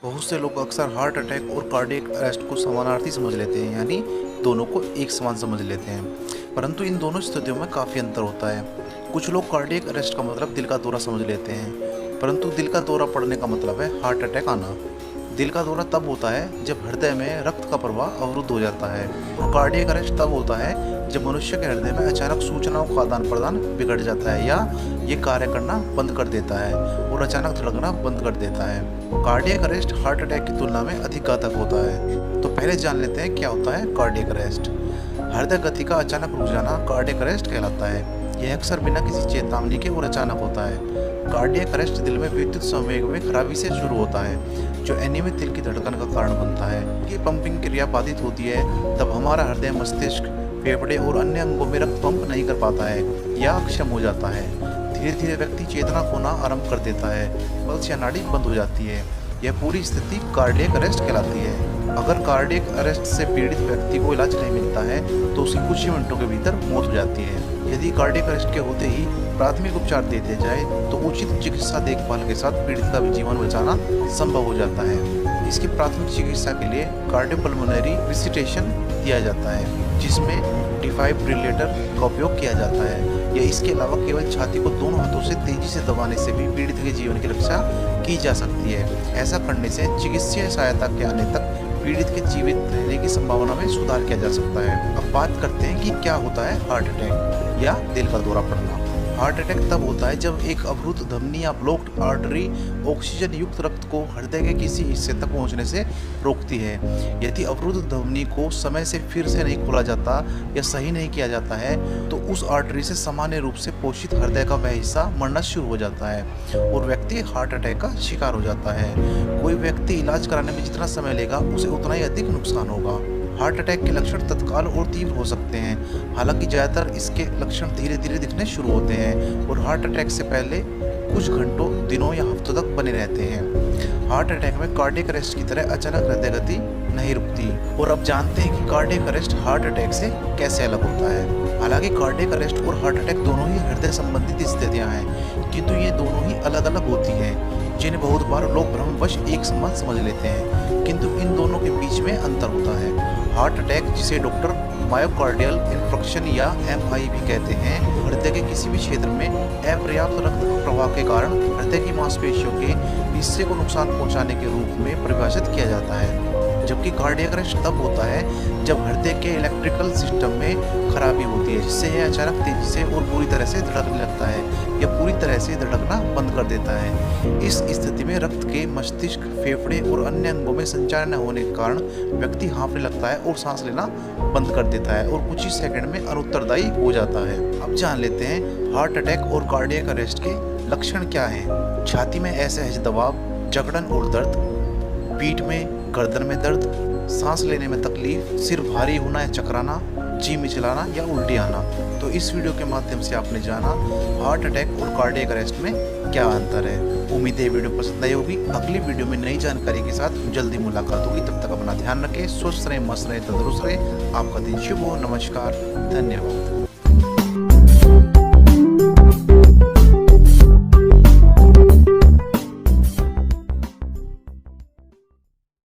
बहुत से लोग अक्सर हार्ट अटैक और कार्डियक अरेस्ट को समानार्थी समझ लेते हैं, यानी दोनों को एक समान समझ लेते हैं। परंतु इन दोनों स्थितियों में काफ़ी अंतर होता है। कुछ लोग कार्डियक अरेस्ट का मतलब दिल का दौरा समझ लेते हैं, परंतु दिल का दौरा पड़ने का मतलब है हार्ट अटैक आना। दिल का दौरा तब होता है जब हृदय में रक्त का प्रवाह अवरुद्ध हो जाता है, और कार्डियक अरेस्ट तब होता है जब मनुष्य के हृदय में अचानक सूचनाओं का आदान प्रदान बिगड़ जाता है, या ये कार्य करना बंद कर देता है और अचानक धड़कना बंद कर देता है। कार्डियक अरेस्ट हार्ट अटैक की तुलना में अधिक घातक होता है। तो पहले जान लेते हैं क्या होता है कार्डियक अरेस्ट। हृदय गति का अचानक रुक जाना कार्डियक अरेस्ट कहलाता है। यह अक्सर बिना किसी चेतावनी के और अचानक होता है। कार्डियक अरेस्ट दिल में विद्युत संवेग में खराबी से शुरू होता है, जो अनियमित दिल की धड़कन का कारण बनता है। ये पंपिंग क्रिया बाधित होती है तब हमारा हृदय, मस्तिष्क, फेफड़े और अन्य अंगों में रक्त पंप नहीं कर पाता है या अक्षम हो जाता है। धीरे धीरे व्यक्ति चेतना खोना आरंभ कर देता है, पल्स या नाड़ी बंद हो जाती है। यह पूरी स्थिति कार्डियक अरेस्ट कहलाती है। अगर कार्डियक अरेस्ट से पीड़ित व्यक्ति को इलाज नहीं मिलता है तो उसकी कुछ ही मिनटों के भीतर मौत हो जाती है। यदि कार्डियक अरेस्ट के होते ही प्राथमिक उपचार दे दिया जाए तो उचित चिकित्सा देखभाल के साथ पीड़ित का भी जीवन बचाना संभव हो जाता है। इसकी प्राथमिक चिकित्सा के लिए कार्डियोपल्मोनरी रिसिटेशन दिया जाता है, जिसमें डिफाइब्रिलेटर का उपयोग किया जाता है। या इसके अलावा केवल छाती को दोनों हाथों से तेजी से दबाने से भी पीड़ित के जीवन की रक्षा की जा सकती है। ऐसा करने से चिकित्सीय सहायता के आने तक पीड़ित के जीवित रहने की संभावना में सुधार किया जा सकता है। अब बात करते हैं कि क्या होता है हार्ट अटैक या दिल का दौरा पड़ना। हार्ट अटैक तब होता है जब एक अवरुद्ध धमनी या ब्लॉक्ड आर्टरी ऑक्सीजन युक्त रक्त को हृदय के किसी हिस्से तक पहुंचने से रोकती है। यदि अवरुद्ध धमनी को समय से फिर से नहीं खोला जाता या सही नहीं किया जाता है तो उस आर्टरी से सामान्य रूप से पोषित हृदय का वह हिस्सा मरना शुरू हो जाता है और व्यक्ति हार्ट अटैक का शिकार हो जाता है। कोई व्यक्ति इलाज कराने में जितना समय लेगा उसे उतना ही अधिक नुकसान होगा। हार्ट अटैक के लक्षण तत्काल और तीव्र हो सकते हैं, हालांकि ज़्यादातर इसके लक्षण धीरे धीरे दिखने शुरू होते हैं और हार्ट अटैक से पहले कुछ घंटों, दिनों या हफ्तों तक बने रहते हैं। हार्ट अटैक में कार्डियक अरेस्ट की तरह अचानक हृदय गति नहीं रुकती। और अब जानते हैं कि कार्डियक अरेस्ट हार्ट अटैक से कैसे अलग होता है। हालांकि कार्डियक अरेस्ट और हार्ट अटैक दोनों ही हृदय संबंधित स्थितियाँ हैं, किंतु ये दोनों ही अलग अलग होती हैं, जिन्हें बहुत बार लोग भ्रमवश एक समान समझ लेते हैं, किंतु इन दोनों के बीच में अंतर होता है। हार्ट अटैक, जिसे डॉक्टर मायोकार्डियल इन्फ्रक्शन या MI भी कहते हैं, हृदय के किसी भी क्षेत्र में अपर्याप्त रक्त प्रवाह के कारण हृदय की मांसपेशियों के हिस्से को नुकसान पहुंचाने के रूप में परिभाषित किया जाता है। जबकि कार्डियक अरेस्ट तब होता है जब हृदय के इलेक्ट्रिकल सिस्टम में खराबी होती है, जिससे यह अचानक तेजी से और पूरी तरह से धड़कने लगता है या पूरी तरह से धड़कना बंद कर देता है। इस स्थिति में रक्त के मस्तिष्क, फेफड़े और अन्य अंगों में संचार न होने के कारण व्यक्ति हाँफने लगता है और सांस लेना बंद कर देता है और कुछ ही सेकंड में अनुत्तरदायी हो जाता है। अब जान लेते हैं हार्ट अटैक और कार्डियक अरेस्ट के लक्षण क्या हैं। छाती में असहज दबाव, जकड़न और दर्द, पीठ में, गर्दन में दर्द, सांस लेने में तकलीफ, सिर भारी होना या चकराना, जी मिचलाना या उल्टी आना। तो इस वीडियो के माध्यम से आपने जाना हार्ट अटैक और कार्डियक अरेस्ट में क्या अंतर है। उम्मीद है वीडियो पसंद आई होगी। अगली वीडियो में नई जानकारी के साथ जल्दी मुलाकात होगी। तब तक अपना ध्यान रखें, स्वस्थ रहें, मस्त रहें, तंदुरुस्त रहें। आपका दिन शुभ हो। नमस्कार, धन्यवाद।